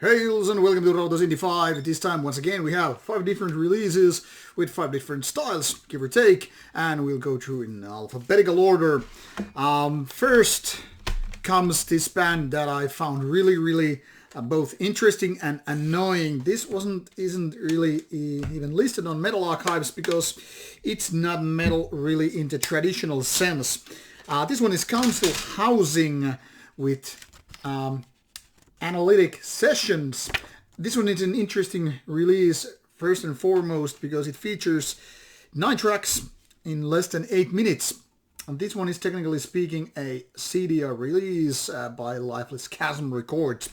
Hails and welcome to Rauta's Indie 5. This time, once again, we have 5 different releases with 5 different styles, give or take, and we'll go through in alphabetical order. First comes this band that I found really both interesting and annoying. This isn't really even listed on Metal Archives because it's not metal really in the traditional sense. This one is Council Housing with Analytic Sessions. This one is an interesting release first and foremost because it features 9 tracks in less than 8 minutes. And this one is technically speaking a CDR release by Lifeless Chasm Records.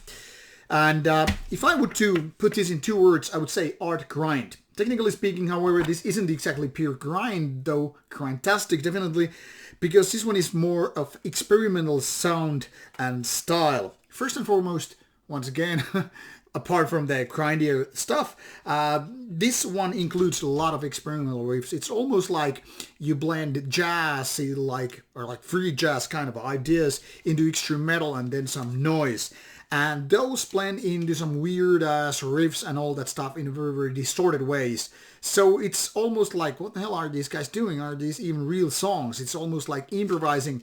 And if I were to put this in 2 words, I would say art grind. Technically speaking, however, this isn't exactly pure grind, though grindtastic definitely, because this one is more of experimental sound and style. First and foremost, once again, apart from the grindier stuff, this one includes a lot of experimental riffs. It's almost like you blend jazzy, or free jazz kind of ideas into instrumental and then some noise. And those blend into some weird ass riffs and all that stuff in very distorted ways. So it's almost like, what the hell are these guys doing? Are these even real songs? It's almost like improvising.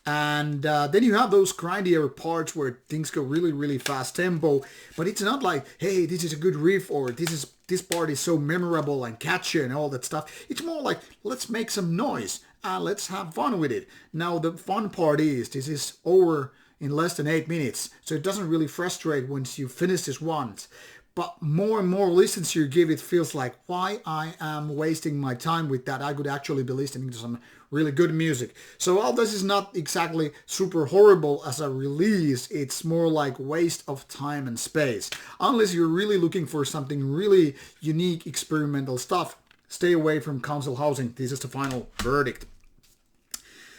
And then you have those grindier parts where things go really fast tempo. But it's not like, hey, this is a good riff, or this part is so memorable and catchy and all that stuff. It's more like, let's make some noise and let's have fun with it. Now the fun part is, this is over in less than 8 minutes, so it doesn't really frustrate once you finish this once. But more and more listens you give, it feels like, why I am wasting my time with that? I could actually be listening to some really good music. So while this is not exactly super horrible as a release, it's more like waste of time and space. Unless you're really looking for something really unique, experimental stuff, stay away from Council Housing. This is the final verdict.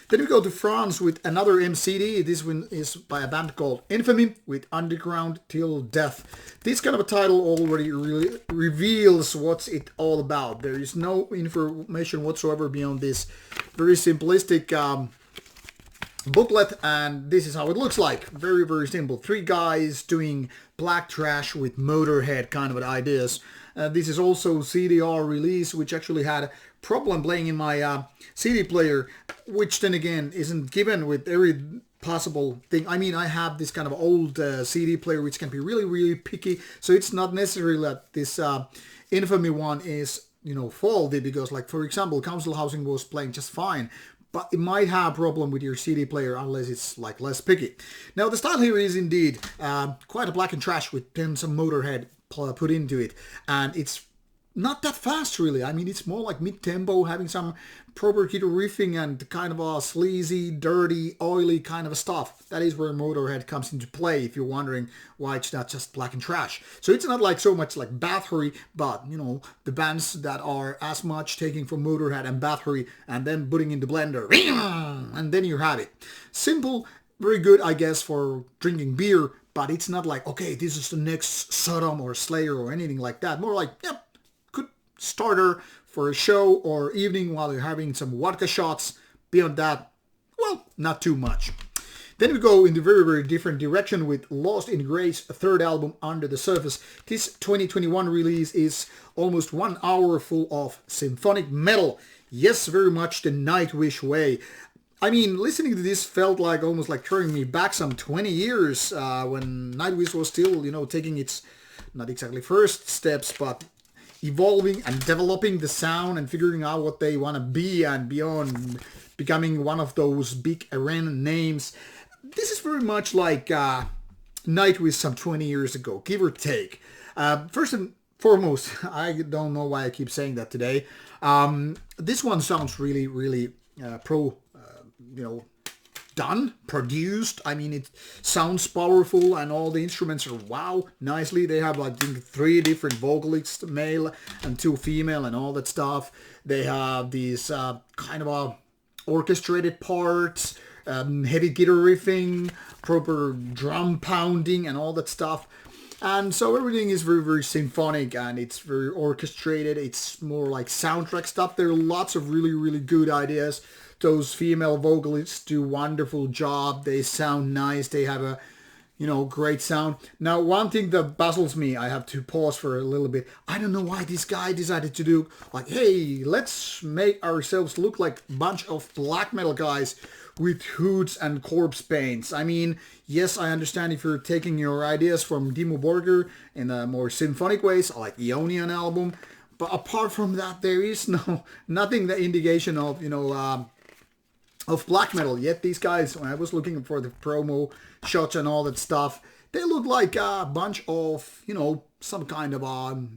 Then we go to France with another MCD. This one is by a band called Infamy with Underground Till Death. This kind of a title already really reveals what's it all about. There is no information whatsoever beyond this very simplistic booklet, and this is how it looks like. Very simple. 3 guys doing black trash with Motorhead kind of ideas. This is also CDR release, which actually had a problem playing in my CD player, which then again isn't given with every possible thing. I mean, I have this kind of old CD player which can be really picky, so it's not necessarily that this Infamy one is, faulty, because like, for example, Council Housing was playing just fine, but it might have a problem with your CD player unless it's like less picky. Now the style here is indeed quite a black and trash with then some Motorhead put into it, and it's not that fast really. I mean, it's more like mid-tempo, having some proper guitar riffing and kind of a sleazy, dirty, oily kind of stuff. That is where Motorhead comes into play, if you're wondering why it's not just black and trash. So it's not like so much like Bathory, but the bands that are as much taking from Motorhead and Bathory and then putting in the blender, and then you have it. Simple, very good, I guess, for drinking beer, but it's not like, okay, this is the next Sodom or Slayer or anything like that. More like, yep, good starter for a show or evening while you're having some vodka shots. Beyond that, well, not too much. Then we go in the very different direction with Lost in Grace, a 3rd album, Under the Surface. This 2021 release is almost 1 hour full of symphonic metal. Yes, very much the Nightwish way. I mean, listening to this felt like almost like turning me back some 20 years when Nightwish was still, taking its, not exactly first steps, but evolving and developing the sound and figuring out what they want to be and beyond, becoming one of those big arena names. This is very much like Nightwish some 20 years ago, give or take. First and foremost, I don't know why I keep saying that today. This one sounds really done, produced. I mean, it sounds powerful and all the instruments are wow, nicely. They have I think 3 different vocalists, male and 2 female and all that stuff. They have these kind of orchestrated parts, heavy guitar riffing, proper drum pounding and all that stuff. And so everything is very symphonic and it's very orchestrated. It's more like soundtrack stuff. There are lots of really good ideas. Those female vocalists do wonderful job. They sound nice. They have a great sound. Now, one thing that puzzles me, I have to pause for a little bit. I don't know why this guy decided to do, like, hey, let's make ourselves look like a bunch of black metal guys with hoods and corpse paints. I mean, yes, I understand if you're taking your ideas from Dimmu Borgir in a more symphonic ways, like Ionian album. But apart from that, there is nothing the indication of, of black metal. Yet these guys, when I was looking for the promo shots and all that stuff, they look like a bunch of, some kind of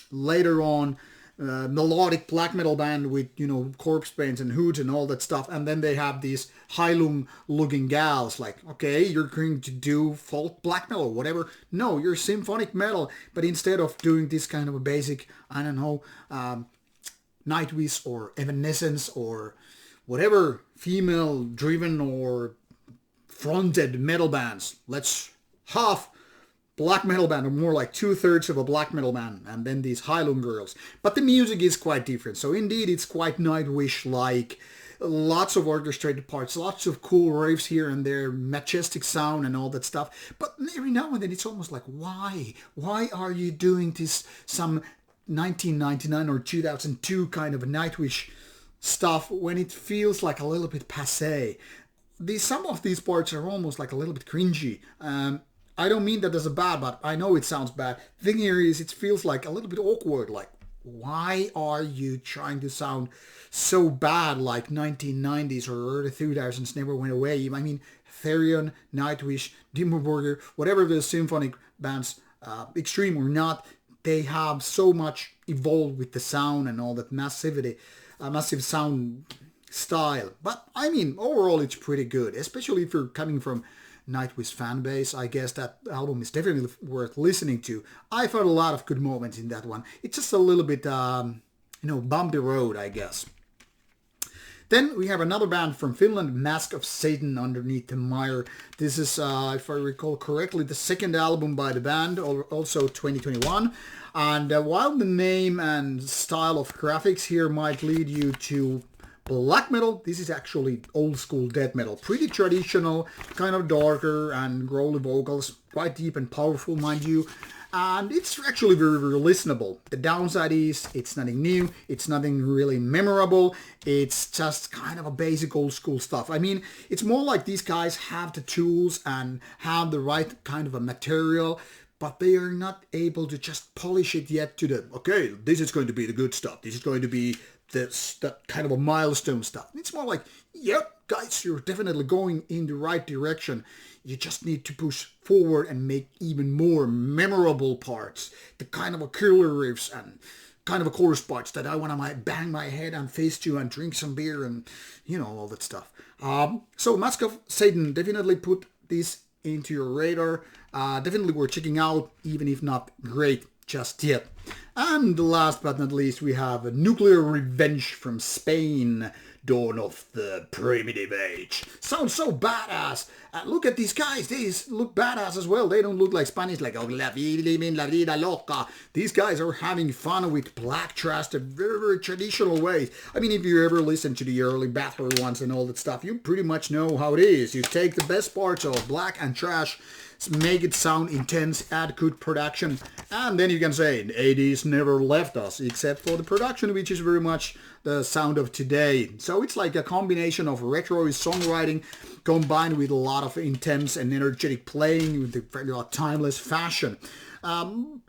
later on melodic black metal band with, corpse paints and hoods and all that stuff. And then they have these Heilung looking gals like, okay, you're going to do folk black metal or whatever. No, you're symphonic metal. But instead of doing this kind of a basic, I don't know, Nightwish or Evanescence or whatever female driven or fronted metal bands, let's half black metal band, or more like 2/3 of a black metal band, and then these Heilung girls. But the music is quite different. So indeed, it's quite Nightwish-like. Lots of orchestrated parts, lots of cool riffs here and there, majestic sound and all that stuff. But every now and then, it's almost like, why? Why are you doing this some 1999 or 2002 kind of a Nightwish stuff when it feels like a little bit passé? Some of these parts are almost like a little bit cringy. I don't mean that as a bad, but I know it sounds bad. The thing here is it feels like a little bit awkward. Like, why are you trying to sound so bad like 1990s or early 2000s never went away? I mean, Therion, Nightwish, Dimmu Borgir, whatever the symphonic bands, extreme or not, they have so much evolved with the sound and all that massive sound style. But I mean, overall it's pretty good, especially if you're coming from Nightwish fan base. I guess that album is definitely worth listening to. I found a lot of good moments in that one. It's just a little bit, bumpy road, I guess. Then we have another band from Finland, Mask of Satan, underneath the Mire. This is, if I recall correctly, the second album by the band, also 2021. And while the name and style of graphics here might lead you to black metal, this is actually old school death metal. Pretty traditional, kind of darker and growly vocals, quite deep and powerful, mind you. And it's actually very, very listenable. The downside is it's nothing new, it's nothing really memorable, it's just kind of a basic old school stuff. I mean, it's more like these guys have the tools and have the right kind of a material, but they are not able to just polish it yet to the, okay, this is going to be the good stuff, this is going to be that kind of a milestone stuff. It's more like, yep, guys, you're definitely going in the right direction. You just need to push forward and make even more memorable parts. The kind of a killer riffs and kind of a chorus parts that I want to bang my head and face to and drink some beer and, all that stuff. So Mask of Satan, definitely put this into your radar. Definitely worth checking out, even if not great just yet. And last but not least, we have Nuclear Revenge from Spain, Dawn of the Primitive Age. Sounds so badass. Look at these guys. They look badass as well. They don't look like Spanish, like, oh, la vida loca. These guys are having fun with black trash the very, very traditional way. I mean, if you ever listen to the early Battle ones and all that stuff, you pretty much know how it is. You take the best parts of black and trash, make it sound intense, add good production, and then you can say the 80s never left us, except for the production, which is very much the sound of today. So it's like a combination of retro songwriting combined with a lot of intense and energetic playing with the timeless fashion.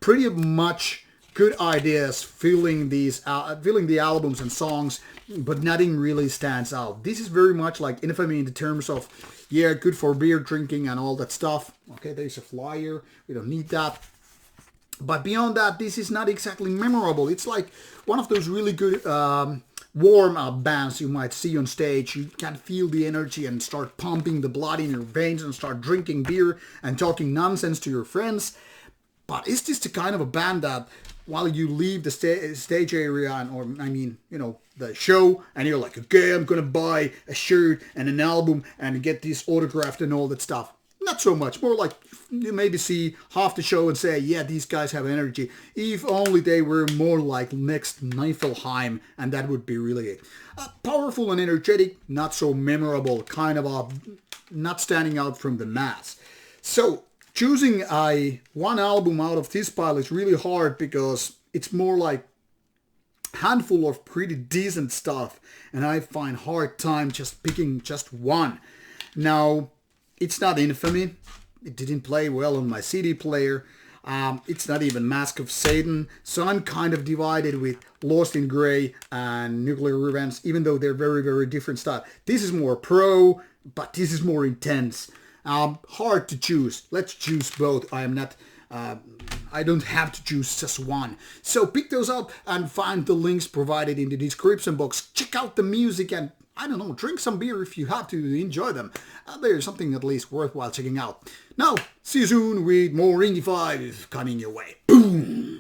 Pretty much good ideas filling the albums and songs, but nothing really stands out. This is very much like Infamy in the terms of, yeah, good for beer drinking and all that stuff. Okay, there's a flyer. We don't need that. But beyond that, this is not exactly memorable. It's like one of those really good warm-up bands you might see on stage. You can feel the energy and start pumping the blood in your veins and start drinking beer and talking nonsense to your friends. But is this the kind of a band that while you leave the stage area the show, and you're like, okay, I'm gonna buy a shirt and an album and get this autographed and all that stuff? Not so much. More like you maybe see half the show and say, yeah, these guys have energy. If only they were more like next Niflheim, and that would be really it. Powerful and energetic, not so memorable, kind of not standing out from the mass. So Choosing one album out of this pile is really hard because it's more like handful of pretty decent stuff, and I find hard time just picking just one. Now, it's not Infamy. It didn't play well on my CD player. It's not even Mask of Satan. So I'm kind of divided with Lost in Grey and Nuclear Revenge, even though they're very, very different style. This is more pro, but this is more intense. Hard to choose. Let's choose both. I don't have to choose just one. So pick those up and find the links provided in the description box. Check out the music and, I don't know, drink some beer if you have to enjoy them. There's something at least worthwhile checking out. Now, see you soon with more Indie 5 coming your way. Boom!